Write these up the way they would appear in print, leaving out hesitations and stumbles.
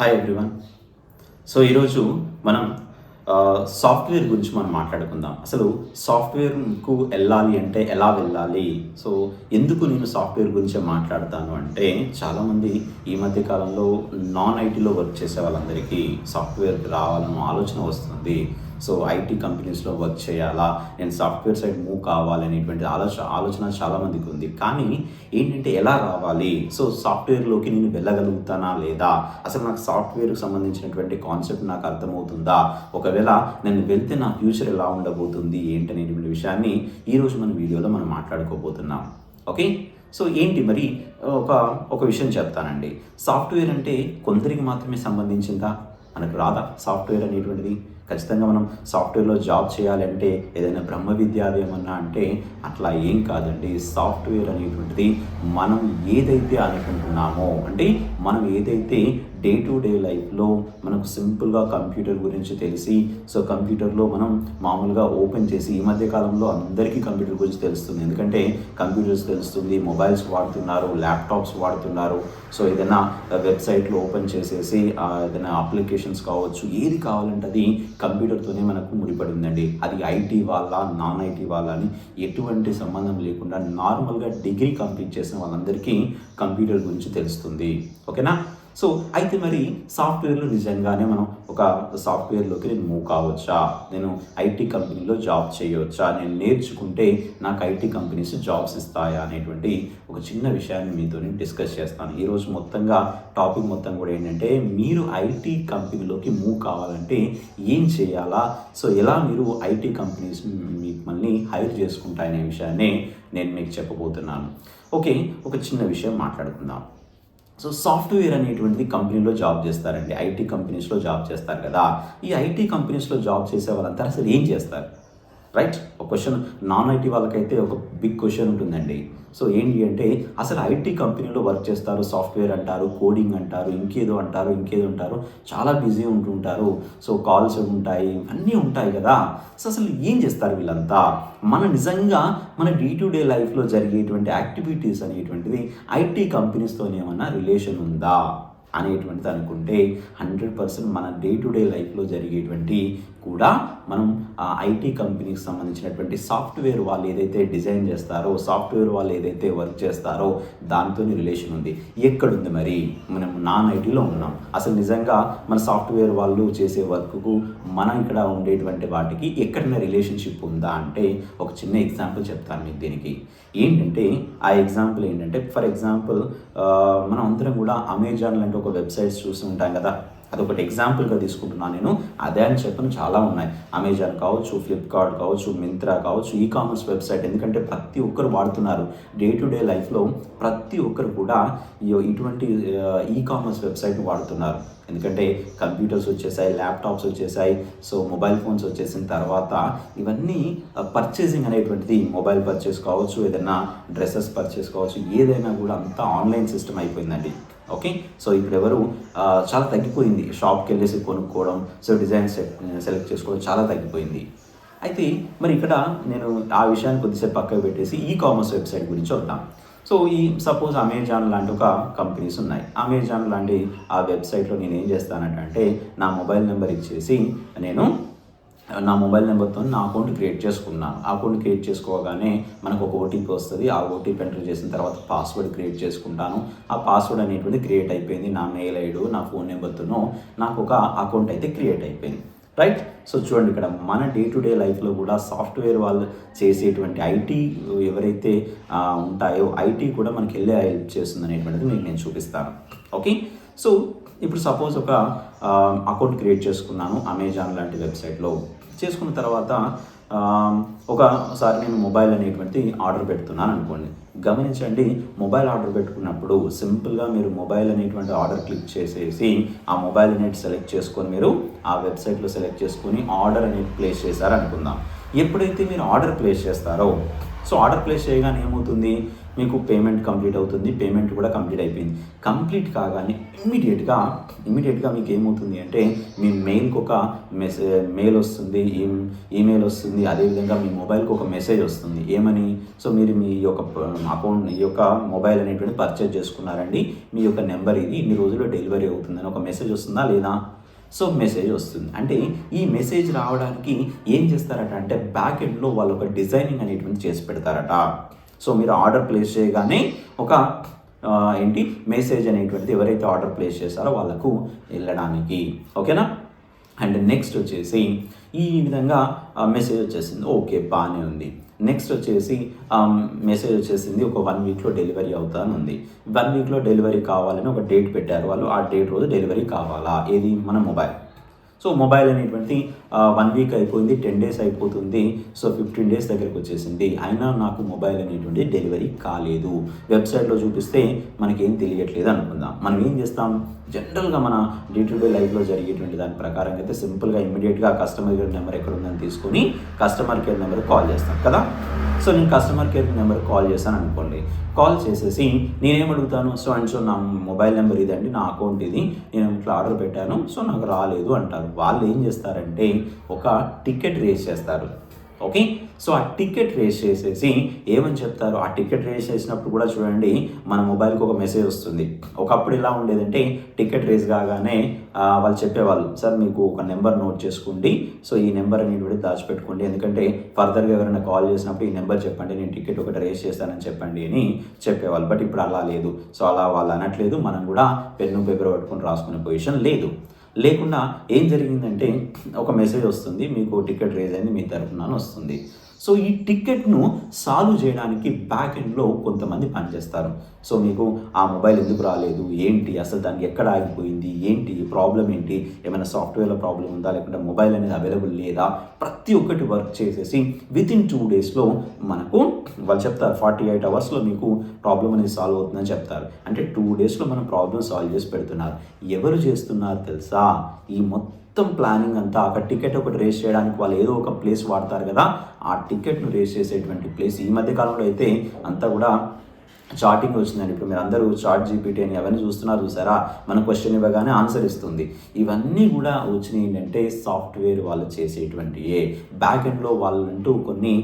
Hi everyone. So ఈరోజు మనం software గురించి మనం మాట్లాడుకుందాం. అసలు సాఫ్ట్వేర్కు వెళ్ళాలి అంటే ఎలా వెళ్ళాలి? సో ఎందుకు నేను సాఫ్ట్వేర్ గురించే మాట్లాడతాను అంటే, చాలామంది ఈ మధ్య కాలంలో నాన్ ఐటీలో వర్క్ చేసే వాళ్ళందరికీ సాఫ్ట్వేర్కి రావాలన్న ఆలోచన వస్తుంది. సో ఐటీ కంపెనీస్లో వర్క్ చేయాలా, నేను సాఫ్ట్వేర్ సైడ్ మూవ్ కావాలి అనేటువంటి ఆలోచన చాలామందికి ఉంది. కానీ ఏంటంటే ఎలా రావాలి? సో సాఫ్ట్వేర్లోకి నేను వెళ్ళగలుగుతానా లేదా? అసలు నాకు సాఫ్ట్వేర్కి సంబంధించినటువంటి కాన్సెప్ట్ నాకు అర్థమవుతుందా? ఒకవేళ నేను వెళ్తే నా ఫ్యూచర్ ఎలా ఉండబోతుంది ఏంటనేటువంటి విషయాన్ని ఈరోజు మన వీడియోలో మనం మాట్లాడుకోబోతున్నాం. ఓకే, సో ఏంటి మరి ఒక విషయం చెప్తానండి. సాఫ్ట్వేర్ అంటే కొందరికి మాత్రమే సంబంధించిందా? మనకు రాదా సాఫ్ట్వేర్ అనేటువంటిది? ఖచ్చితంగా మనం సాఫ్ట్వేర్లో జాబ్ చేయాలంటే ఏదైనా బ్రహ్మ విద్య అదేమన్నా అంటే అట్లా ఏం కాదండి. సాఫ్ట్వేర్ అనేటువంటిది మనం ఏదైతే అనుకుంటున్నామో, అంటే మనం ఏదైతే డే టు డే లైఫ్లో మనకు సింపుల్గా కంప్యూటర్ గురించి తెలిసి, సో కంప్యూటర్లో మనం మామూలుగా ఓపెన్ చేసి, ఈ మధ్య కాలంలో అందరికీ కంప్యూటర్ గురించి తెలుస్తుంది. ఎందుకంటే కంప్యూటర్స్ తెలుస్తుంది, మొబైల్స్ వాడుతున్నారు, ల్యాప్టాప్స్ వాడుతున్నారు. సో ఏదైనా వెబ్సైట్లో ఓపెన్ చేసేసి ఏదైనా అప్లికేషన్స్ కావచ్చు, ఏది కావాలంటే అది కంప్యూటర్తోనే మనకు ముడిపడి ఉందండి. అది ఐటీ వాళ్ళ నాన్ ఐటీ వాళ్ళ అని ఎటువంటి సంబంధం లేకుండా నార్మల్గా డిగ్రీ కంప్లీట్ చేసిన వాళ్ళందరికీ కంప్యూటర్ గురించి తెలుస్తుంది. ఓకేనా? సో అయితే మరి సాఫ్ట్వేర్లో నిజంగానే మనం ఒక సాఫ్ట్వేర్లోకి నేను మూవ్ కావచ్చా? నేను ఐటీ కంపెనీలో జాబ్ చేయవచ్చా? నేను నేర్చుకుంటే నాకు ఐటీ కంపెనీస్ జాబ్స్ ఇస్తాయా అనేటువంటి ఒక చిన్న విషయాన్ని మీతో నేను డిస్కస్ చేస్తాను. ఈరోజు మొత్తంగా టాపిక్ మొత్తం కూడా ఏంటంటే, మీరు ఐటీ కంపెనీలోకి మూవ్ కావాలంటే ఏం చేయాలా? సో ఎలా మీరు ఐటీ కంపెనీస్ మిమ్మల్ని హైర్ చేసుకుంటాయనే విషయాన్ని నేను మీకు చెప్పబోతున్నాను. ఓకే, ఒక చిన్న విషయం మాట్లాడుకుందాం. సో సాఫ్ట్వేర్ అనేటువంటిది కంపెనీలో జాబ్ చేస్తారండి. ఐటీ కంపెనీస్లో జాబ్ చేస్తారు కదా. ఈ ఐటీ కంపెనీస్లో జాబ్ చేసే వాళ్ళంతా అసలు ఏం చేస్తారు? రైట్, ఒక క్వశ్చన్ నాన్ ఐటీ వాళ్ళకైతే ఒక బిగ్ క్వశ్చన్ ఉంటుందండి. సో ఏంటి అంటే, అసలు ఐటీ కంపెనీలో వర్క్ చేస్తారు, సాఫ్ట్వేర్ అంటారు, కోడింగ్ అంటారు, ఇంకేదో అంటారు, చాలా బిజీ ఉంటుంటారు. సో కాల్స్ ఉంటాయి, అన్నీ ఉంటాయి కదా. సో అసలు ఏం చేస్తారు వీళ్ళంతా? నిజంగా మన డే టు డే లైఫ్లో జరిగేటువంటి యాక్టివిటీస్ అనేటువంటిది ఐటీ కంపెనీస్తో ఏమన్నా రిలేషన్ ఉందా అనేటువంటిది అనుకుంటే 100% మన డే టు డే లైఫ్లో జరిగేటువంటి కూడా మనం ఐటీ కంపెనీకి సంబంధించినటువంటి సాఫ్ట్వేర్ వాళ్ళు ఏదైతే డిజైన్ చేస్తారో, సాఫ్ట్వేర్ వాళ్ళు ఏదైతే వర్క్ చేస్తారో దాంతో రిలేషన్ ఉంది. ఎక్కడుంది మరి? మనం నాన్ ఐటీలో ఉన్నాం. అసలు నిజంగా మన సాఫ్ట్వేర్ వాళ్ళు చేసే వర్క్కు మనం ఇక్కడ ఉండేటువంటి వాటికి ఎక్కడైనా రిలేషన్షిప్ ఉందా అంటే, ఒక చిన్న ఎగ్జాంపుల్ చెప్తాను మీకు దీనికి. ఏంటంటే ఆ ఎగ్జాంపుల్ ఏంటంటే, ఫర్ ఎగ్జాంపుల్ మనం అందరం కూడా అమెజాన్ లాంటి ఒక వెబ్సైట్స్ చూస్తూ ఉంటాం కదా. అదొకటి ఎగ్జాంపుల్గా తీసుకుంటున్నాను నేను. అదే అని చెప్పని చాలా ఉన్నాయి. అమెజాన్ కావచ్చు, ఫ్లిప్కార్ట్ కావచ్చు, మింత్రా కావచ్చు, ఈ కామర్స్ వెబ్సైట్. ఎందుకంటే ప్రతి ఒక్కరు వాడుతున్నారు. డే టు డే లైఫ్లో ప్రతి ఒక్కరు కూడా ఇటువంటి ఈ కామర్స్ వెబ్సైట్ వాడుతున్నారు. ఎందుకంటే కంప్యూటర్స్ వచ్చేసాయి, ల్యాప్టాప్స్ వచ్చేసాయి, సో మొబైల్ ఫోన్స్ వచ్చేసిన తర్వాత ఇవన్నీ పర్చేసింగ్ అనేటువంటిది, మొబైల్ పర్చేస్ కావచ్చు, ఏదైనా డ్రెస్సెస్ పర్చేస్ కావచ్చు, ఏదైనా కూడా అంతా ఆన్లైన్ సిస్టమ్ అయిపోయిందండి. ఓకే, సో ఇప్పుడు ఎవరు చాలా తగ్గిపోయింది షాప్కి వెళ్ళేసి కొనుక్కోవడం, సో డిజైన్ సెలెక్ట్ చేసుకోవడం చాలా తగ్గిపోయింది. అయితే మరి ఇక్కడ నేను ఆ విషయాన్ని కొద్దిసేపు పక్కకు పెట్టేసి ఈ కామర్స్ వెబ్సైట్ గురించి వద్దాం. సో సపోజ్ అమెజాన్ లాంటి ఒక కంపెనీస్ ఉన్నాయి. అమెజాన్ లాంటి ఆ వెబ్సైట్లో నేను ఏం చేస్తానంటే, నా మొబైల్ నెంబర్ ఇచ్చేసి నేను నా మొబైల్ నెంబర్తో నా అకౌంట్ క్రియేట్ చేసుకున్నాను. ఆ అకౌంట్ క్రియేట్ చేసుకోగానే మనకు ఒక ఓటీపీ వస్తుంది. ఆ ఓటీపీ ఎంటర్ చేసిన తర్వాత పాస్వర్డ్ క్రియేట్ చేసుకుంటాను. ఆ పాస్వర్డ్ అనేటువంటి క్రియేట్ అయిపోయింది. నా మెయిల్ ఐడి, నా ఫోన్ నెంబర్తోనూ నాకు ఒక అకౌంట్ అయితే క్రియేట్ అయిపోయింది. రైట్, సో చూడండి, ఇక్కడ మన డే టు డే లైఫ్లో కూడా సాఫ్ట్వేర్ వాళ్ళు చేసేటువంటి ఐటీ ఎవరైతే ఉంటాయో, ఐటీ కూడా మనకి వెళ్ళే హెల్ప్ చేస్తుంది అనేటువంటిది మీకు నేను చూపిస్తాను. ఓకే, సో ఇప్పుడు సపోజ్ ఒక అకౌంట్ క్రియేట్ చేసుకున్నాను అమెజాన్ లాంటి వెబ్సైట్లో. చేసుకున్న తర్వాత ఒకసారి నేను మొబైల్ అనేటువంటిది ఆర్డర్ పెడుతున్నాను అనుకోండి. గమనించండి, మొబైల్ ఆర్డర్ పెట్టుకున్నప్పుడు సింపుల్గా మీరు మొబైల్ అనేటువంటి ఆర్డర్ క్లిక్ చేసేసి ఆ మొబైల్ అనేది సెలెక్ట్ చేసుకొని మీరు ఆ వెబ్సైట్లో సెలెక్ట్ చేసుకొని ఆర్డర్ అనేది ప్లేస్ చేశారు అనుకుందాం. ఎప్పుడైతే మీరు ఆర్డర్ ప్లేస్ చేస్తారో సో ఆర్డర్ ప్లేస్ చేయగానే ఏమవుతుంది, మీకు పేమెంట్ కంప్లీట్ అవుతుంది. పేమెంట్ కూడా కంప్లీట్ అయిపోయింది. కంప్లీట్ కాగానే ఇమ్మీడియట్గా మీకు ఏమవుతుంది అంటే మీ మెయిల్కి ఒక మెయిల్ వస్తుంది, ఈమెయిల్ వస్తుంది. అదేవిధంగా మీ మొబైల్కి ఒక మెసేజ్ వస్తుంది. ఏమని, సో మీరు మీ యొక్క అకౌంట్ ఈ యొక్క మొబైల్ అనేటువంటి పర్చేజ్ చేసుకున్నారండి, మీ యొక్క నెంబర్ ఇది, ఇన్ని రోజుల్లో డెలివరీ అవుతుందని ఒక మెసేజ్ వస్తుందా లేదా? సో మెసేజ్ వస్తుంది. అంటే ఈ మెసేజ్ రావడానికి ఏం చేస్తారట అంటే బ్యాక్ ఎండ్లో వాళ్ళు ఒక డిజైనింగ్ అనేటువంటి చేసి పెడతారట. సో మీరు ఆర్డర్ ప్లేస్ చేయగానే ఒక మెసేజ్ అనేటువంటిది ఎవరైతే ఆర్డర్ ప్లేస్ చేస్తారో వాళ్ళకు వెళ్ళడానికి, ఓకేనా. అండ్ నెక్స్ట్ వచ్చేసి ఈ విధంగా మెసేజ్ వచ్చేసింది, ఓకే బాగానే ఉంది. నెక్స్ట్ వచ్చేసి మెసేజ్ వచ్చేసింది ఒక 1 వీక్లో డెలివరీ అవుతాను ఉంది. 1 వీక్లో డెలివరీ కావాలని ఒక డేట్ పెట్టారు వాళ్ళు. ఆ డేట్ రోజు డెలివరీ కావాలా, ఏది మన మొబైల్. సో మొబైల్ అనేటువంటి 1 వీక్ అయిపోయింది, 10 డేస్ అయిపోతుంది. సో 15 డేస్ దగ్గరకు వచ్చేసింది. అయినా నాకు మొబైల్ అనేటువంటి డెలివరీ కాలేదు. వెబ్సైట్లో చూపిస్తే మనకేం తెలియట్లేదు అనుకుందాం. మనం ఏం చేస్తాం, జనరల్గా మన డే టు డే లైఫ్లో జరిగేటువంటి దాని ప్రకారం అయితే సింపుల్గా ఇమ్మీడియట్గా కస్టమర్ కేర్ నెంబర్ ఎక్కడ ఉందని తీసుకొని కస్టమర్ కేర్ నెంబర్కి కాల్ చేస్తాం కదా. సో నేను కస్టమర్ కేర్ నెంబర్కి కాల్ చేస్తాను అనుకోండి. కాల్ చేసేసి నేనేమడుగుతాను, సో అండ్ సో నా మొబైల్ నెంబర్ ఇదండి, నా అకౌంట్ ఇది, నేను ఇట్లా ఆర్డర్ పెట్టాను, సో నాకు రాలేదు అంటారు. వాళ్ళు ఏం చేస్తారంటే ఒక టికెట్ రేస్ చేస్తారు. ఓకే, సో ఆ టికెట్ రేస్ చేసేసి ఏమని చెప్తారు, ఆ టికెట్ రేస్ చేసినప్పుడు కూడా చూడండి మన మొబైల్కి ఒక మెసేజ్ వస్తుంది. ఒకప్పుడు ఎలా ఉండేదంటే టికెట్ రేస్ కాగానే వాళ్ళు చెప్పేవాళ్ళు, సార్ మీకు ఒక నెంబర్ నోట్ చేసుకోండి, సో ఈ నెంబర్ అనేటువంటి దాచిపెట్టుకోండి, ఎందుకంటే ఫర్దర్గా ఎవరైనా కాల్ చేసినప్పుడు ఈ నెంబర్ చెప్పండి, నేను టికెట్ ఒకటి రేస్ చేస్తానని చెప్పండి అని చెప్పేవాళ్ళు. బట్ ఇప్పుడు అలా లేదు. సో అలా వాళ్ళు అనట్లేదు, మనం కూడా పెన్ను పేపర్ పట్టుకొని రాసుకునే పొజిషన్ లేకుండా ఏం జరిగిందంటే ఒక మెసేజ్ వస్తుంది, మీకు టికెట్ రేజ్ అయింది మీ తరఫున వస్తుంది. సో ఈ టికెట్ను సాల్వ్ చేయడానికి బ్యాక్ ఎండ్లో కొంతమంది పనిచేస్తారు. సో మీకు ఆ మొబైల్ ఎందుకు రాలేదు, ఏంటి అసలు దానికి ఎక్కడ ఆగిపోయింది, ఏంటి ప్రాబ్లం, ఏంటి ఏమైనా సాఫ్ట్వేర్లో ప్రాబ్లం ఉందా, లేకుంటే మొబైల్ అనేది అవైలబుల్ లేదా, ప్రతి ఒక్కటి వర్క్ చేసేసి వితిన్ 2 డేస్లో మనకు వాళ్ళు చెప్తారు 48 అవర్స్లో మీకు ప్రాబ్లం అనేది సాల్వ్ అవుతుందని చెప్తారు. అంటే 2 డేస్లో మనం ప్రాబ్లం సాల్వ్ చేసి పెడుతున్నారు. ఎవరు చేస్తున్నారు తెలుసా, ఈ మొత్తం ప్లానింగ్ అంతా. ఒక టికెట్ ఒకటి రేస్ చేయడానికి వాళ్ళు ఏదో ఒక ప్లేస్ వాడతారు కదా, ఆ టికెట్ను రేస్ చేసేటువంటి ప్లేస్ ఈ మధ్య కాలంలో అయితే అంతా కూడా చాటింగ్ వచ్చిందండి. ఇప్పుడు మీరు అందరూ చాట్ జీపీటీ అని అవన్నీ చూసారా, మన క్వశ్చన్ ఇవ్వగానే ఆన్సర్ ఇస్తుంది. ఇవన్నీ కూడా వచ్చినాయి ఏంటంటే సాఫ్ట్వేర్ వాళ్ళు చేసేటువంటి బ్యాక్ ఎండ్లో వాళ్ళంటూ కొన్ని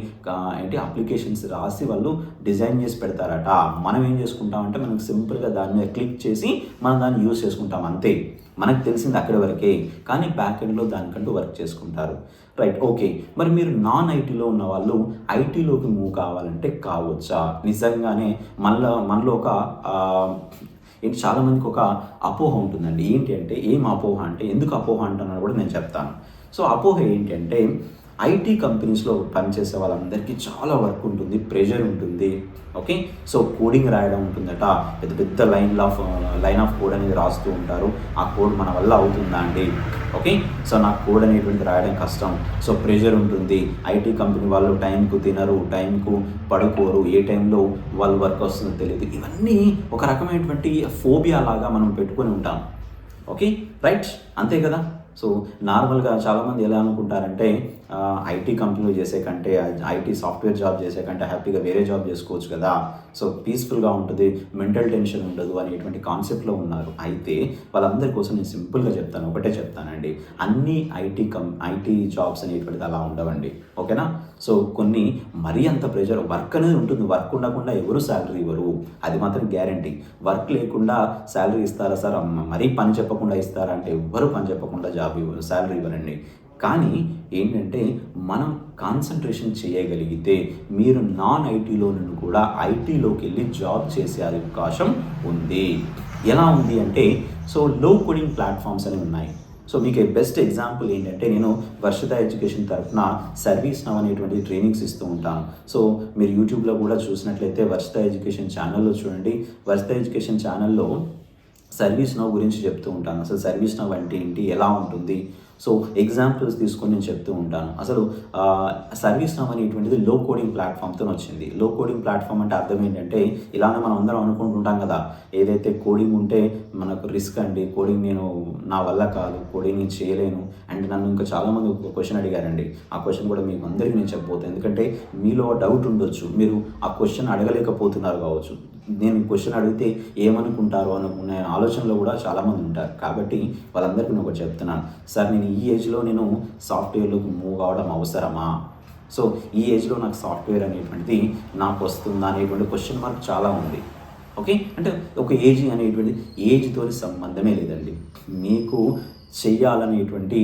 అప్లికేషన్స్ రాసి వాళ్ళు డిజైన్ చేసి పెడతారట. మనం ఏం చేసుకుంటామంటే మనకు సింపుల్గా దాని మీద క్లిక్ చేసి మనం దాన్ని యూజ్ చేసుకుంటాం అంతే. మనకు తెలిసింది అక్కడి వరకే, కానీ బ్యాక్ ఎండ్లో దానికంటూ వర్క్ చేసుకుంటారు. Right, okay. మరి మీరు నాన్ ఐటీలో ఉన్న వాళ్ళు ఐటీలోకి మూవ్ కావాలంటే కావచ్చా? నిజంగానే మనలో ఒక చాలామందికి ఒక అపోహ ఉంటుందండి. ఏంటి అంటే, ఏం అపోహ అంటే, ఎందుకు అపోహ అంటున్నాను కూడా నేను చెప్తాను. సో అపోహ ఏంటంటే ఐటీ కంపెనీస్లో పనిచేసే వాళ్ళందరికీ చాలా వర్క్ ఉంటుంది, ప్రెషర్ ఉంటుంది. ఓకే, సో కోడింగ్ రాయడం ఉంటుందట, పెద్ద పెద్ద లైన్ ఆఫ్ కోడ్ అనేది రాస్తూ ఉంటారు. ఆ కోడ్ మన వల్ల అవుతుందా అండి? ఓకే, సో నాకు కోడ్ అనేటువంటి రాయడం కష్టం, సో ప్రెషర్ ఉంటుంది. ఐటీ కంపెనీ వాళ్ళు టైంకు తినరు, టైంకు పడుకోరు, ఏ టైంలో వాళ్ళు వర్క్ వస్తుందో తెలియదు. ఇవన్నీ ఒక రకమైనటువంటి ఫోబియా లాగా మనం పెట్టుకొని ఉంటాం. ఓకే, రైట్, అంతే కదా. సో నార్మల్గా చాలామంది ఎలా అనుకుంటారంటే ఐటీ కంపెనీలో చేసే కంటే, ఐటీ సాఫ్ట్వేర్ జాబ్ చేసే కంటే హ్యాపీగా వేరే జాబ్ చేసుకోవచ్చు కదా, సో పీస్ఫుల్గా ఉంటుంది, మెంటల్ టెన్షన్ ఉండదు అనేటువంటి కాన్సెప్ట్లో ఉన్నారు. అయితే వాళ్ళందరి కోసం నేను సింపుల్గా ఒకటే చెప్తానండి, అన్ని ఐటీ జాబ్స్ అనేటువంటిది అలా ఉండవండి. ఓకేనా, సో కొన్ని మరీ అంత ప్రెషర్ వర్క్ అనేది ఉంటుంది. వర్క్ ఉండకుండా ఎవరు శాలరీ ఇవ్వరు, అది మాత్రం గ్యారంటీ. వర్క్ లేకుండా శాలరీ ఇస్తారా సార్, మరీ పని చెప్పకుండా ఇస్తారా అంటే ఎవ్వరు పని చెప్పకుండా శాలరీ ఇవ్వరండి. కానీ ఏంటంటే మనం కాన్సన్ట్రేషన్ చేయగలిగితే మీరు నాన్ ఐటీలో నుండి కూడా ఐటీలోకి వెళ్ళి జాబ్ చేసే అవకాశం ఉంది. ఎలా ఉంది అంటే, సో లో కోడింగ్ ప్లాట్ఫామ్స్ అనేవి ఉన్నాయి. సో మీకు బెస్ట్ ఎగ్జాంపుల్ ఏంటంటే, నేను వర్షిత ఎడ్యుకేషన్ తరఫున సర్వీస్ నవ్ అనేటువంటి ట్రైనింగ్స్ ఇస్తూ ఉంటాను. సో మీరు యూట్యూబ్లో కూడా చూసినట్లయితే వర్షిత ఎడ్యుకేషన్ ఛానల్లో చూడండి. వర్షిత ఎడ్యుకేషన్ ఛానల్లో సర్వీస్ నవ్ గురించి చెప్తూ ఉంటాను. అసలు సర్వీస్ నవ్ అంటే ఏంటి, ఎలా ఉంటుంది, సో ఎగ్జాంపుల్స్ తీసుకొని నేను చెప్తూ ఉంటాను. అసలు సర్వీస్ నౌ అనేటువంటిది లో కోడింగ్ ప్లాట్ఫామ్తో వచ్చింది. లో కోడింగ్ ప్లాట్ఫామ్ అంటే అర్థం ఏంటంటే, ఇలానే మనం అందరం అనుకుంటుంటాం కదా, ఏదైతే కోడింగ్ ఉంటే మనకు రిస్క్ అండి, కోడింగ్ నా వల్ల కాదు, కోడింగ్ నేను చేయలేను. అండ్ నన్ను ఇంకా చాలామంది ఒక క్వశ్చన్ అడిగారండి. ఆ క్వశ్చన్ కూడా మీకు అందరికీ నేను చెప్పబోతాను. ఎందుకంటే మీలో డౌట్ ఉండొచ్చు, మీరు ఆ క్వశ్చన్ అడగలేకపోతున్నారు కావచ్చు. నేను క్వశ్చన్ అడిగితే ఏమనుకుంటారో అనుకునే ఆలోచనలో కూడా చాలామంది ఉంటారు. కాబట్టి వాళ్ళందరికీ నేను ఒకటి చెప్తున్నాను. సార్, నేను ఈ ఏజ్లో సాఫ్ట్వేర్లోకి మూవ్ కావడం అవసరమా? సో ఈ ఏజ్లో నాకు సాఫ్ట్వేర్ అనేటువంటిది నాకు వస్తుందా అనేటువంటి క్వశ్చన్ మార్క్ చాలా ఉంది. ఓకే, అంటే ఒక ఏజ్ అనేటువంటి ఏజ్తో సంబంధమే లేదండి. మీకు చెయ్యాలనేటువంటి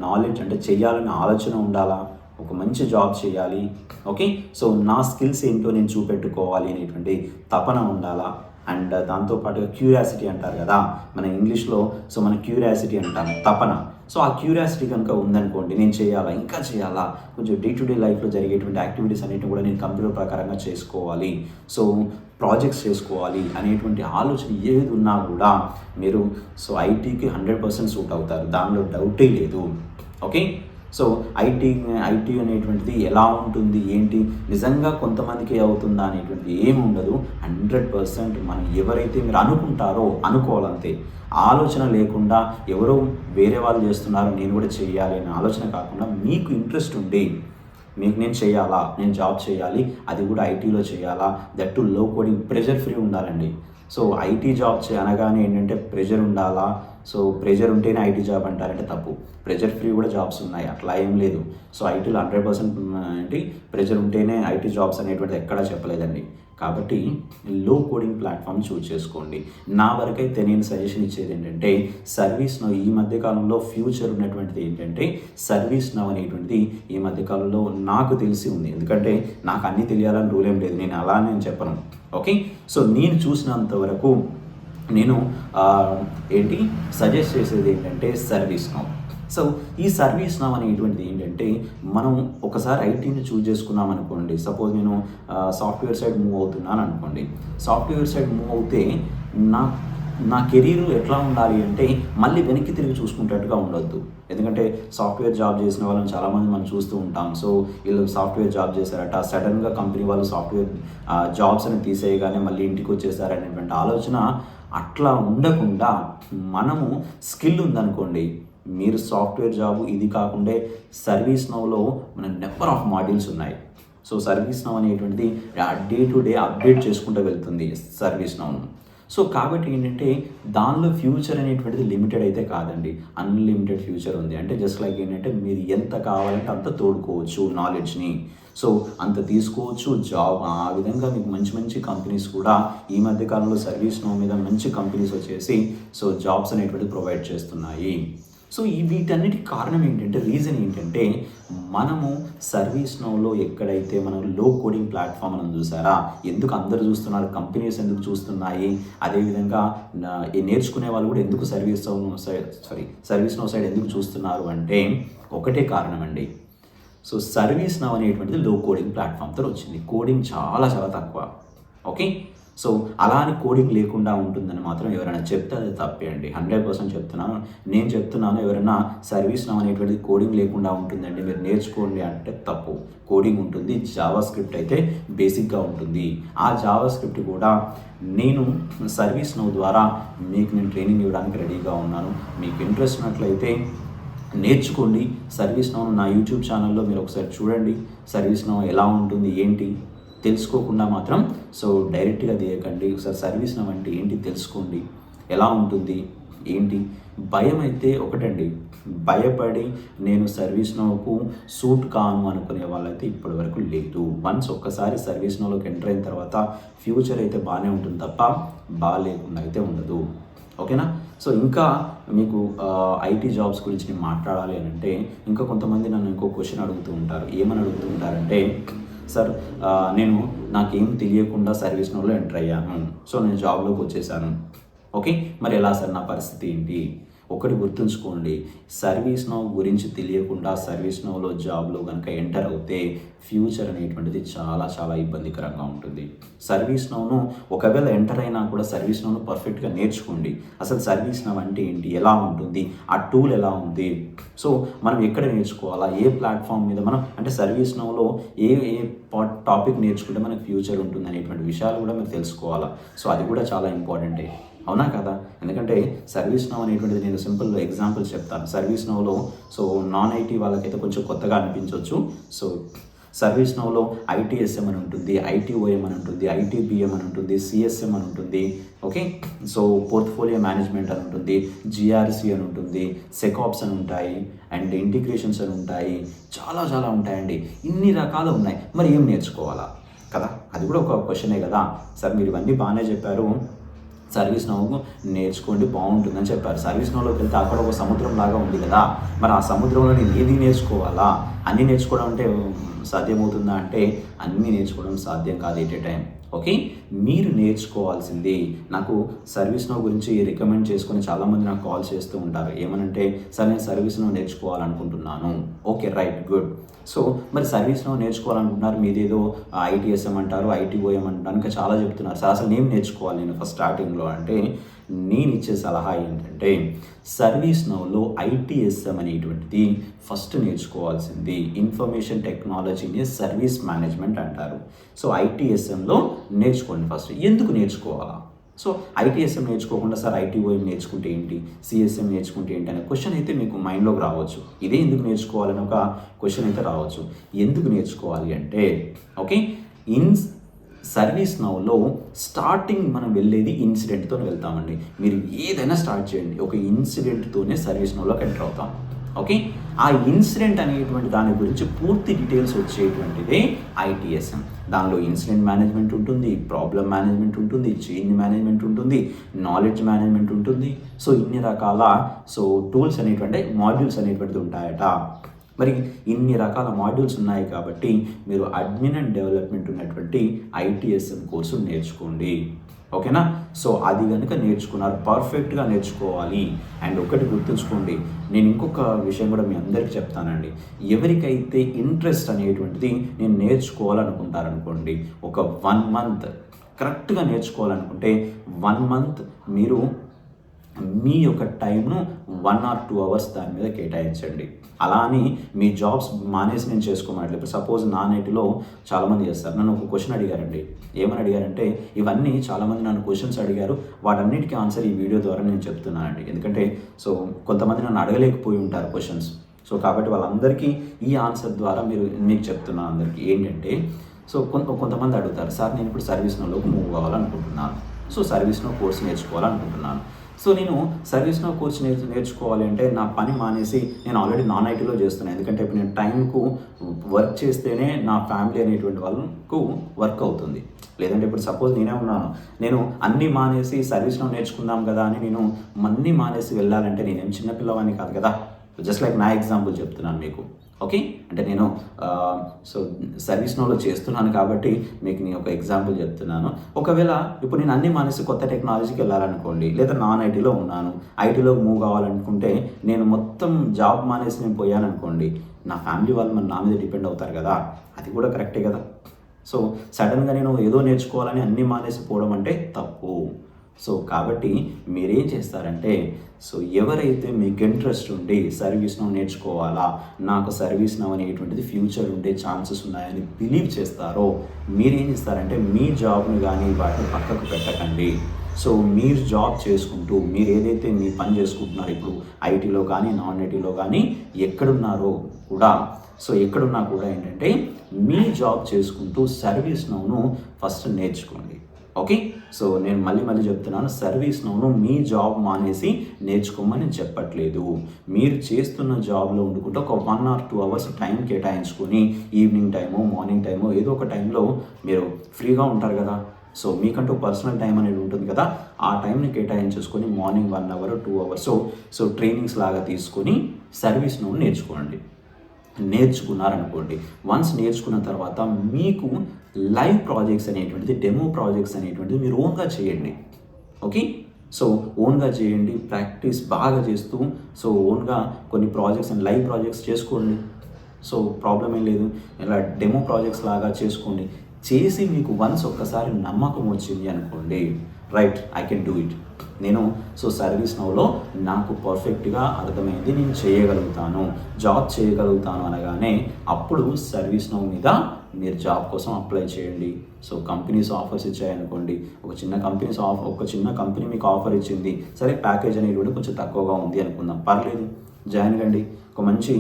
నాలెడ్జ్, అంటే చెయ్యాలనే ఆలోచన ఉండాలా, ఒక మంచి జాబ్ చేయాలి. ఓకే, సో నా స్కిల్స్ ఏంటో నేను చూపెట్టుకోవాలి అనేటువంటి తపన ఉండాలా. అండ్ దాంతోపాటుగా క్యూరియాసిటీ అంటారు కదా మన ఇంగ్లీష్లో. సో మన క్యూరియాసిటీ అంటాం, తపన. సో ఆ క్యూరియాసిటీ కనుక ఉందనుకోండి, నేను చేయాలా, ఇంకా చేయాలా, కొంచెం డే టు డే లైఫ్లో జరిగేటువంటి యాక్టివిటీస్ అన్నిటిని కూడా నేను కంప్యూటర్ ప్రకారంగా చేసుకోవాలి, సో ప్రాజెక్ట్స్ చేసుకోవాలి అనేటువంటి ఆలోచన ఏది ఉన్నా కూడా మీరు ఐటీకి 100% సూట్ అవుతారు, దానిలో డౌటే లేదు. ఓకే, సో ఐటీ అనేటువంటిది ఎలా ఉంటుంది, ఏంటి, నిజంగా కొంతమందికి అవుతుందా అనేటువంటిది ఏమి ఉండదు. 100% మనం ఎవరైతే మీరు అనుకుంటారో అనుకోవాలంతే. ఆలోచన లేకుండా ఎవరో వేరే వాళ్ళు చేస్తున్నారు నేను కూడా చేయాలి అనే ఆలోచన కాకుండా, మీకు ఇంట్రెస్ట్ ఉండి నేను చేయాలా, నేను జాబ్ చేయాలి, అది కూడా ఐటీలో చేయాలా, దట్ టు లో కోడింగ్, ప్రెషర్ ఫ్రీ ఉండాలండి. సో ఐటీ జాబ్ అనగానే ఏంటంటే ప్రెషర్ ఉండాలా, సో ప్రెషర్ ఉంటేనే ఐటీ జాబ్ అంటారంటే తప్పు. ప్రెషర్ ఫ్రీ కూడా జాబ్స్ ఉన్నాయి, అట్లా ఏం లేదు. సో ఐటీలో 100% ఏంటి ప్రెషర్ ఉంటేనే ఐటీ జాబ్స్ అనేటువంటిది ఎక్కడా చెప్పలేదండి. కాబట్టి లో కోడింగ్ ప్లాట్ఫామ్ చూజ్ చేసుకోండి. నా వరకైతే నేను సజెషన్ ఇచ్చేది ఏంటంటే, సర్వీస్ నౌ ఈ మధ్యకాలంలో ఫ్యూచర్ ఉన్నటువంటిది ఏంటంటే, సర్వీస్ నౌ అనేటువంటిది ఈ మధ్యకాలంలో నాకు తెలిసి ఉంది. ఎందుకంటే నాకు అన్నీ తెలియాలని రూల్ ఏం లేదు, నేను అలా నేను చెప్పను. ఓకే, సో నేను చూసినంత వరకు నేను సజెస్ట్ చేసేది ఏంటంటే సర్వీస్ నౌ. సో ఈ సర్వీస్ నౌ అనేటువంటిది ఏంటంటే, మనం ఒకసారి ఐటీని చూజ్ చేసుకున్నాం అనుకోండి. సపోజ్ నేను సాఫ్ట్వేర్ సైడ్ మూవ్ అవుతున్నాను అనుకోండి. సాఫ్ట్వేర్ సైడ్ మూవ్ అవుతే నా కెరీర్ ఎట్లా ఉండాలి అంటే, మళ్ళీ వెనక్కి తిరిగి చూసుకుంటట్టుగా ఉండొద్దు. ఎందుకంటే సాఫ్ట్వేర్ జాబ్ చేసిన వాళ్ళని చాలామంది మనం చూస్తూ ఉంటాం. సో వీళ్ళు సాఫ్ట్వేర్ జాబ్ చేశారట, సడన్గా కంపెనీ వాళ్ళు సాఫ్ట్వేర్ జాబ్స్ అని తీసేయగానే మళ్ళీ ఇంటికి వచ్చేసారనేటువంటి ఆలోచన అట్లా ఉండకుండా, మనము స్కిల్ ఉందనుకోండి, మీరు సాఫ్ట్వేర్ జాబ్ ఇది కాకుండా సర్వీస్ నౌలో మన నెంబర్ ఆఫ్ మాడ్యూల్స్ ఉన్నాయి. సో సర్వీస్ నౌ అనేటువంటిది డే టు డే అప్డేట్ చేసుకుంటూ వెళ్తుంది సర్వీస్ నౌను. సో కాబట్టి ఏంటంటే, దానిలో ఫ్యూచర్ అనేటువంటిది లిమిటెడ్ అయితే కాదండి, అన్లిమిటెడ్ ఫ్యూచర్ ఉంది. అంటే జస్ట్ లైక్ ఏంటంటే, మీరు ఎంత కావాలంటే అంత తోడుకోవచ్చు నాలెడ్జ్ని. సో అంత తీసుకోవచ్చు జాబ్. ఆ విధంగా మీకు మంచి మంచి కంపెనీస్ కూడా ఈ మధ్యకాలంలో సర్వీస్ నౌ మీద మంచి కంపెనీస్ వచ్చేసి సో జాబ్స్ అనేటువంటిది ప్రొవైడ్ చేస్తున్నాయి. సో వీటన్నిటికి కారణం ఏంటంటే, రీజన్ ఏంటంటే, మనము సర్వీస్ నౌలో ఎక్కడైతే మనం లో కోడింగ్ ప్లాట్ఫామ్ మనం చూసారా, ఎందుకు అందరు చూస్తున్నారు, కంపెనీస్ ఎందుకు చూస్తున్నాయి, అదేవిధంగా నేర్చుకునే వాళ్ళు కూడా ఎందుకు సర్వీస్ నౌ సైడ్ ఎందుకు చూస్తున్నారు అంటే, ఒకటే కారణం అండి. సో సర్వీస్ నౌ అనేటువంటిది లో కోడింగ్ ప్లాట్ఫామ్తో వచ్చింది. కోడింగ్ చాలా చాలా తక్కువ. ఓకే, సో అలా అని కోడింగ్ లేకుండా ఉంటుందని మాత్రం ఎవరైనా చెప్తే అది తప్పే అండి. 100% చెప్తున్నాను. నేను చెప్తున్నాను, ఎవరైనా సర్వీస్ నౌ అనేటువంటిది కోడింగ్ లేకుండా ఉంటుందండి, మీరు నేర్చుకోండి అంటే తప్పు. కోడింగ్ ఉంటుంది, జావా స్క్రిప్ట్ అయితే బేసిక్గా ఉంటుంది. ఆ జావా స్క్రిప్ట్ కూడా నేను సర్వీస్ నౌ ద్వారా మీకు నేను ట్రైనింగ్ ఇవ్వడానికి రెడీగా ఉన్నాను. మీకు ఇంట్రెస్ట్ ఉన్నట్లయితే నేర్చుకోండి. సర్వీస్ నౌ నా యూట్యూబ్ ఛానల్లో మీరు ఒకసారి చూడండి, సర్వీస్ నౌ ఎలా ఉంటుంది ఏంటి తెలుసుకోకుండా మాత్రం సో డైరెక్ట్గా తీయకండి. ఒకసారి సర్వీస్ నౌ అంటే ఏంటి తెలుసుకోండి, ఎలా ఉంటుంది ఏంటి. భయం అయితే ఒకటండి, భయపడి నేను సర్వీస్ నౌకు సూట్ కాను అనుకునే వాళ్ళైతే ఇప్పటి వరకు లేదు. వన్స్ ఒక్కసారి సర్వీస్ నౌలోకి ఎంటర్ అయిన తర్వాత ఫ్యూచర్ అయితే బాగానే ఉంటుంది తప్ప బాగాలేకుండా అయితే ఉండదు. ఓకేనా. సో ఇంకా మీకు ఐటీ జాబ్స్ గురించి నేను మాట్లాడాలి అని అంటే, ఇంకా కొంతమంది నన్ను ఇంకో క్వశ్చన్ అడుగుతూ ఉంటారు. ఏమని అడుగుతూ ఉంటారంటే, సార్ నాకేం తెలియకుండా సర్వీస్ నౌలో ఎంటర్ అయ్యాను, సో నేను జాబ్లోకి వచ్చేసాను. ఓకే, మరి ఎలా సార్, నా పరిస్థితి ఏంటి? ఒకటి గుర్తుంచుకోండి, సర్వీస్ నౌ గురించి తెలియకుండా సర్వీస్ నౌలో జాబ్లో కనుక ఎంటర్ అవుతే ఫ్యూచర్ అనేటువంటిది చాలా చాలా ఇబ్బందికరంగా ఉంటుంది. సర్వీస్ నౌను ఒకవేళ ఎంటర్ అయినా కూడా సర్వీస్ నౌను పర్ఫెక్ట్గా నేర్చుకోండి. అసలు సర్వీస్ నౌ అంటే ఏంటి, ఎలా ఉంటుంది, ఆ టూల్ ఎలా ఉంది, సో మనం ఎక్కడ నేర్చుకోవాలా, ఏ ప్లాట్ఫామ్ మీద మనం అంటే సర్వీస్ నౌలో ఏ ఏ టాపిక్ నేర్చుకుంటే మనకు ఫ్యూచర్ ఉంటుంది అనేటువంటి విషయాలు కూడా మీరు తెలుసుకోవాలా. సో అది కూడా చాలా ఇంపార్టెంటే, అవునా కదా? ఎందుకంటే సర్వీస్ నౌ అనేటువంటిది నేను సింపుల్ ఎగ్జాంపుల్ చెప్తాను. సర్వీస్ నౌలో సో నాన్ ఐటీ వాళ్ళకైతే కొంచెం కొత్తగా అనిపించవచ్చు. సో సర్వీస్ నౌలో ఐటీఎస్ఎం అని ఉంటుంది, ఐటీఓఎం అని ఉంటుంది, ఐటీబీఎం అని ఉంటుంది, సిఎస్ఎం అని ఉంటుంది, ఓకే. సో పోర్ట్ఫోలియో మేనేజ్మెంట్ అని ఉంటుంది, జిఆర్సి అని ఉంటుంది, సెకాప్స్ అని ఉంటాయి, అండ్ ఇంటిగ్రేషన్స్ అని ఉంటాయి, చాలా చాలా ఉంటాయండి. ఇన్ని రకాలు ఉన్నాయి, మరి ఏం నేర్చుకోవాలా కదా? అది కూడా ఒక క్వశ్చనే కదా. సార్ మీరు ఇవన్నీ బాగానే చెప్పారు, సర్వీస్ నౌ నేర్చుకోండి బాగుంటుందని చెప్పారు. సర్వీస్ నౌలోకి వెళ్తే అక్కడ ఒక సముద్రం లాగా ఉంది కదా, మరి ఆ సముద్రంలో నేను ఏది నేర్చుకోవాలా? అన్నీ నేర్చుకోవడం అంటే సాధ్యమవుతుందా అంటే అన్నీ నేర్చుకోవడం సాధ్యం కాదు ఎట్ ఏ టైం. ఓకే, మీరు నేర్చుకోవాల్సింది, నాకు సర్వీస్ నౌ గురించి రికమెండ్ చేసుకొని చాలామంది నాకు కాల్ చేస్తూ ఉంటారు. ఏమనంటే, సార్ నేను సర్వీస్ నౌ నేర్చుకోవాలనుకుంటున్నాను. Okay, right, good. సో మరి సర్వీస్ నౌ నేర్చుకోవాలనుకుంటున్నారు, మీదేదో ఐటీఎస్ఎం అంటారు, ఐటీఓఎం అంటారు, ఇంకా చాలా చెప్తున్నారు. సార్ అసలు నేను నేర్చుకోవాలి నేను ఫస్ట్ స్టార్టింగ్లో అంటే, నేను ఇచ్చే సలహా ఏంటంటే సర్వీస్ నౌలో ఐటీఎస్ఎం అనేటువంటిది ఫస్ట్ నేర్చుకోవాల్సింది. ఇన్ఫర్మేషన్ టెక్నాలజీని సర్వీస్ మేనేజ్మెంట్ అంటారు. సో ఐటీఎస్ఎంలో నేర్చుకోండి ఫస్ట్. ఎందుకు నేర్చుకోవాలా? సో ఐటీఎస్ఎం నేర్చుకోకుండా సార్ ఐటీఓఎం నేర్చుకుంటే ఏంటి, సిఎస్ఎం నేర్చుకుంటే ఏంటి అనే క్వశ్చన్ అయితే మీకు మైండ్లోకి రావచ్చు. ఇదే ఎందుకు నేర్చుకోవాలని ఒక క్వశ్చన్ అయితే రావచ్చు. ఎందుకు నేర్చుకోవాలి అంటే, ఓకే, సర్వీస్ నౌలో స్టార్టింగ్ మనం వెళ్ళేది ఇన్సిడెంట్తో వెళ్తామండి. మీరు ఏదైనా స్టార్ట్ చేయండి, ఒక ఇన్సిడెంట్తోనే సర్వీస్ నౌలోకి ఎంటర్ అవుతాం. ఓకే, ఆ ఇన్సిడెంట్ అనేటువంటి దాని గురించి పూర్తి డీటెయిల్స్ వచ్చేటువంటిదే ఐటీఎస్ఎం. దానిలో ఇన్సిడెంట్ మేనేజ్మెంట్ ఉంటుంది, ప్రాబ్లం మేనేజ్మెంట్ ఉంటుంది, చేంజ్ మేనేజ్మెంట్ ఉంటుంది, నాలెడ్జ్ మేనేజ్మెంట్ ఉంటుంది. సో ఇన్ని రకాల టూల్స్ అనేటువంటి మాడ్యూల్స్ అనేటువంటిది ఉంటాయట. మరి ఇన్ని రకాల మాడ్యూల్స్ ఉన్నాయి కాబట్టి మీరు అడ్మిన్ అండ్ డెవలప్మెంట్ ఉన్నటువంటి ఐటీఎస్ఎం కోర్సు నేర్చుకోండి. ఓకేనా? సో అది కనుక నేర్చుకున్నారు, పర్ఫెక్ట్గా నేర్చుకోవాలి. అండ్ ఒకటి గుర్తుంచుకోండి, నేను ఇంకొక విషయం కూడా మీ అందరికీ చెప్తానండి. ఎవరికైతే ఇంట్రెస్ట్ అనేటువంటిది నేను నేర్చుకోవాలనుకుంటారనుకోండి, ఒక 1 month కరెక్ట్గా నేర్చుకోవాలనుకుంటే 1 month మీరు మీ యొక్క టైంను 1 or 2 hours దాని మీద కేటాయించండి. అలా అని మీ జాబ్స్ మానేసి నేను చేసుకోమన్నట్లు. ఇప్పుడు సపోజ్ నా నెట్లో చాలామంది చేస్తారు. నన్ను ఒక క్వశ్చన్ అడిగారండి. ఏమని అడిగారంటే, ఇవన్నీ చాలామంది నన్ను క్వశ్చన్స్ అడిగారు, వాటన్నిటికీ ఆన్సర్ ఈ వీడియో ద్వారా నేను చెప్తున్నానండి. ఎందుకంటే కొంతమంది నన్ను అడగలేకపోయి ఉంటారు క్వశ్చన్స్. కాబట్టి వాళ్ళందరికీ ఈ ఆన్సర్ ద్వారా మీకు చెప్తున్నాను అందరికీ ఏంటంటే, కొంతమంది అడుగుతారు, సార్ నేను ఇప్పుడు సర్వీస్ నౌలోకి మూవ్ అవ్వాలనుకుంటున్నాను, సర్వీస్ నౌ కోర్స్ నేర్చుకోవాలనుకుంటున్నాను. నేను సర్వీస్ నౌ కోర్స్ నేర్చుకోవాలి అంటే నా పని మానేసి నేను ఆల్రెడీ నాన్ ఐటీలో చేస్తున్నాను. ఎందుకంటే ఇప్పుడు నేను టైంకు వర్క్ చేస్తేనే నా ఫ్యామిలీ అనేటువంటి వాళ్ళకు వర్క్ అవుతుంది. లేదంటే ఇప్పుడు సపోజ్ నేనే ఉన్నాను, నేను అన్నీ మానేసి సర్వీస్ నౌ నేర్చుకుందాం కదా అని నేను అన్నీ మానేసి వెళ్ళాలంటే నేనేం చిన్నపిల్లవాడిని కాదు కదా. జస్ట్ లైక్ నా ఎగ్జాంపుల్ చెప్తున్నాను మీకు. ఓకే, అంటే నేను సర్వీస్ నౌలో చేస్తున్నాను కాబట్టి మీకు నేను ఒక ఎగ్జాంపుల్ చెప్తున్నాను. ఒకవేళ ఇప్పుడు నేను అన్నీ మానేసి కొత్త టెక్నాలజీకి వెళ్ళాలనుకోండి, లేదా నాన్ ఐటీలో ఉన్నాను, ఐటీలోకి మూవ్ కావాలనుకుంటే నేను మొత్తం జాబ్ మానేసి నేను పోయాననుకోండి, నా ఫ్యామిలీ వాళ్ళు నా మీద డిపెండ్ అవుతారు కదా. అది కూడా కరెక్టే కదా. సడన్గా నేను ఏదో నేర్చుకోవాలని అన్నీ మానేసి పోవడం అంటే తప్పు. కాబట్టి మీరేం చేస్తారంటే, ఎవరైతే మీకు ఇంట్రెస్ట్ ఉండి సర్వీస్ నౌ నేర్చుకోవాలా, నాకు సర్వీస్ నౌ అనేటువంటిది ఫ్యూచర్ ఉండే ఛాన్సెస్ ఉన్నాయని బిలీవ్ చేస్తారో, మీరేం చేస్తారంటే మీ జాబ్ని కానీ వాటిని పక్కకు పెట్టకండి. మీరు జాబ్ చేసుకుంటూ మీరు ఏదైతే మీ పని చేసుకుంటున్నారో, ఇప్పుడు ఐటీలో కానీ నాన్ ఐటీలో కానీ ఎక్కడున్నారో కూడా ఎక్కడున్నా కూడా ఏంటంటే మీ జాబ్ చేసుకుంటూ సర్వీస్ నౌను ఫస్ట్ నేర్చుకోండి. ఓకే, నేను మళ్ళీ చెప్తున్నాను, సర్వీస్ నౌను మీ జాబ్ మానేసి నేర్చుకోమని చెప్పట్లేదు. మీరు చేస్తున్న జాబ్లో ఉండుకుంటే ఒక 1 or 2 hours టైం కేటాయించుకొని, ఈవినింగ్ టైమో మార్నింగ్ టైమో ఏదో ఒక టైంలో మీరు ఫ్రీగా ఉంటారు కదా. మీకంటూ పర్సనల్ టైం అనేది ఉంటుంది కదా, ఆ టైంని కేటాయించేసుకొని మార్నింగ్ 1 hour 2 hours ట్రైనింగ్స్ లాగా తీసుకొని సర్వీస్ నౌ నేర్చుకున్నారనుకోండి. వన్స్ నేర్చుకున్న తర్వాత మీకు లైవ్ ప్రాజెక్ట్స్ అనేటువంటిది, డెమో ప్రాజెక్ట్స్ అనేటువంటిది మీరు ఓన్గా చేయండి. ఓకే, సో ఓన్గా చేయండి, ప్రాక్టీస్ బాగా చేస్తూ సో ఓన్గా కొన్ని ప్రాజెక్ట్స్ అండ్ లైవ్ ప్రాజెక్ట్స్ చేసుకోండి. సో ప్రాబ్లం ఏం లేదు. ఇలా డెమో ప్రాజెక్ట్స్ లాగా చేసుకోండి. చేసి మీకు వన్స్ ఒక్కసారి నమ్మకం వచ్చింది అనుకోండి, right, I can do it. నేను సో సర్వీస్ నౌలో నాకు పర్ఫెక్ట్గా అర్థమైంది, నేను చేయగలుగుతాను, జాబ్ చేయగలుగుతాను అనగానే అప్పుడు సర్వీస్ నౌ మీద మీరు జాబ్ కోసం అప్లై చేయండి. సో కంపెనీస్ ఆఫర్స్ ఇచ్చాయనుకోండి, ఒక చిన్న కంపెనీ మీకు ఆఫర్ ఇచ్చింది, సరే ప్యాకేజ్ అనేది కూడా కొంచెం తక్కువగా ఉంది అనుకుందాం, పర్లేదు, జాయిన్ కండి. ఒక మంచి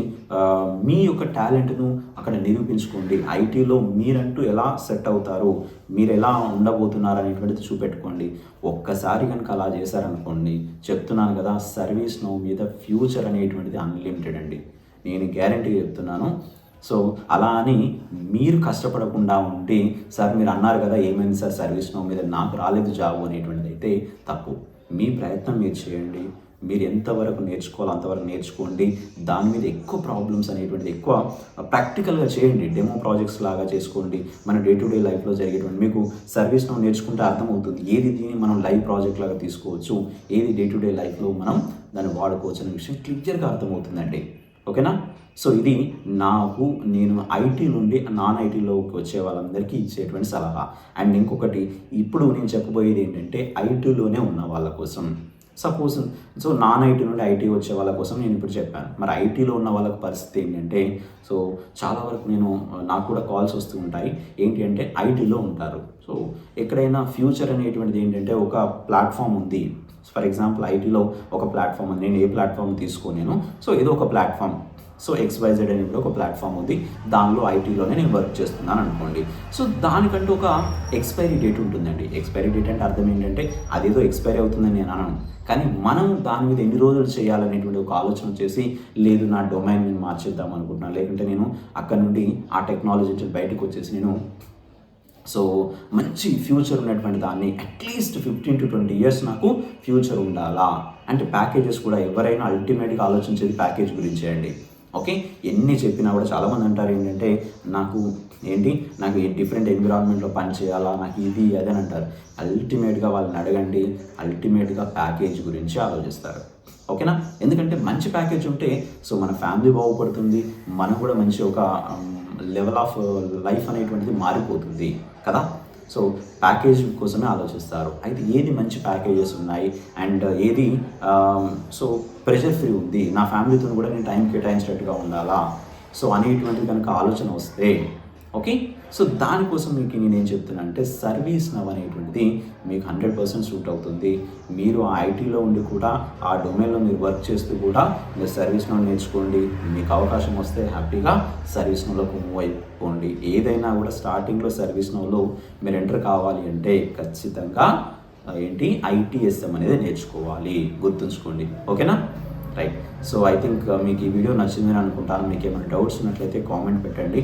మీ యొక్క టాలెంట్ను అక్కడ నిరూపించుకోండి. ఐటీలో మీరంటూ ఎలా సెట్ అవుతారు, మీరు ఎలా ఉండబోతున్నారు అనేటువంటిది చూపెట్టుకోండి. ఒక్కసారి కనుక అలా చేశారనుకోండి, చెప్తున్నాను కదా, సర్వీస్ నౌ మీద ఫ్యూచర్ అనేటువంటిది అన్లిమిటెడ్ అండి, నేను గ్యారంటీ చెప్తున్నాను. సో అలా అని మీరు కష్టపడకుండా ఉండి, సార్ మీరు అన్నారు కదా ఏమైంది సార్ సర్వీస్ నౌ మీద నాకు రాలేదు జాబ్ అనేటువంటిది అయితే తప్పు. మీ ప్రయత్నం మీరు చేయండి, మీరు ఎంతవరకు నేర్చుకోవాలో అంతవరకు నేర్చుకోండి. దాని మీద ఎక్కువ ప్రాబ్లమ్స్ అనేటువంటిది ఎక్కువ ప్రాక్టికల్గా చేయండి, డెమో ప్రాజెక్ట్స్ లాగా చేసుకోండి. మన డే టు డే లైఫ్లో జరిగేటువంటి మీకు సర్వీస్ నౌ నేర్చుకుంటే అర్థమవుతుంది ఏది మనం లైవ్ ప్రాజెక్ట్ లాగా తీసుకోవచ్చు, ఏది డే టు డే లైఫ్లో మనం దాన్ని వాడుకోవచ్చు అనే విషయం క్లియర్గా అర్థమవుతుందండి. ఓకేనా? సో ఇది నేను ఐటీ నుండి నాన్ ఐటీలోకి వచ్చే వాళ్ళందరికీ ఇచ్చేటువంటి సలహా. అండ్ ఇంకొకటి, ఇప్పుడు నేను చెప్పబోయేది ఏంటంటే ఐటీలోనే ఉన్న వాళ్ళ కోసం. సపోజ్ సో నాన్ ఐటీ నుండి ఐటీ వచ్చే వాళ్ళ కోసం నేను ఇప్పుడు చెప్పాను. మరి ఐటీలో ఉన్న వాళ్ళకి పరిస్థితి ఏంటంటే, సో చాలా వరకు నాకు కూడా కాల్స్ వస్తూ ఉంటాయి. ఏంటి అంటే ఐటీలో ఉంటారు. సో ఎక్కడైనా ఫ్యూచర్ అనేటువంటిది ఏంటంటే ఒక ప్లాట్ఫామ్ ఉంది. ఫర్ ఎగ్జాంపుల్ ఐటీలో ఒక ప్లాట్ఫామ్ ఉంది, నేను ఏ ప్లాట్ఫామ్ తీసుకోలేను. సో ఏదో ఒక ప్లాట్ఫామ్, సో XYZ అని కూడా ఒక ప్లాట్ఫామ్ ఉంది, దానిలో ఐటీలోనే నేను వర్క్ చేస్తున్నాను అనుకోండి. సో దానికంటూ ఒక ఎక్స్పైరీ డేట్ ఉంటుందండి. ఎక్స్పైరీ డేట్ అంటే అర్థం ఏంటంటే అదేదో ఎక్స్పైరీ అవుతుందని నేను అనను, కానీ మనం దాని మీద ఎన్ని రోజులు చేయాలనేటువంటి ఒక ఆలోచన వచ్చేసి, లేదు నా డొమైన్ నేను మార్చేద్దాం అనుకుంటున్నాను, లేకుంటే నేను అక్కడ నుండి ఆ టెక్నాలజీ బయటకు వచ్చేసి నేను సో మంచి ఫ్యూచర్ ఉన్నటువంటి దాన్ని అట్లీస్ట్ 15 to 20 years నాకు ఫ్యూచర్ ఉండాలా అంటే ప్యాకేజెస్ కూడా ఎవరైనా అల్టిమేట్గా ఆలోచించేది ప్యాకేజ్ గురించే అండి. ఓకే, ఎన్ని చెప్పినా కూడా చాలామంది అంటారు ఏంటంటే నాకు డిఫరెంట్ ఎన్విరాన్మెంట్లో పని చేయాలా, నాకు ఇది అది అని అంటారు. అల్టిమేట్గా వాళ్ళని అడగండి, అల్టిమేట్గా ప్యాకేజ్ గురించి ఆలోచిస్తారు. ఓకేనా? ఎందుకంటే మంచి ప్యాకేజ్ ఉంటే సో మన ఫ్యామిలీ బాగుపడుతుంది, మనకు కూడా మంచి ఒక లెవెల్ ఆఫ్ లైఫ్ అనేటువంటిది మారిపోతుంది కదా. సో ప్యాకేజ్ కోసమే ఆలోచిస్తారు. అయితే ఏది మంచి ప్యాకేజెస్ ఉన్నాయి అండ్ ఏది సో ప్రెషర్ ఫ్రీ ఉంది, నా ఫ్యామిలీతో కూడా నేను టైం కేటాయించేటట్టుగా ఉండాలా సో అనేటువంటిది కనుక ఆలోచన వస్తే, ఓకే, సో దానికోసం మీకు నేనేం చెప్తున్నా అంటే సర్వీస్ నౌ అనేటువంటిది మీకు 100% సూట్ అవుతుంది. మీరు ఆ ఐటీలో ఉండి కూడా ఆ డొమైన్లో మీరు వర్క్ చేస్తూ కూడా మీరు సర్వీస్ నౌ నేర్చుకోండి. మీకు అవకాశం వస్తే హ్యాపీగా సర్వీస్ నౌలోకి మూవ్ అయిపోండి. ఏదైనా కూడా స్టార్టింగ్లో సర్వీస్ నౌలో మీరు ఎంటర్ కావాలి అంటే ఖచ్చితంగా ITSM అనేది నేర్చుకోవాలి, గుర్తుంచుకోండి. ఓకేనా? రైట్. సో ఐ థింక్ మీకు ఈ వీడియో నచ్చిందని అనుకుంటాను. మీకు ఏమైనా డౌట్స్ ఉన్నట్లయితే కామెంట్ పెట్టండి.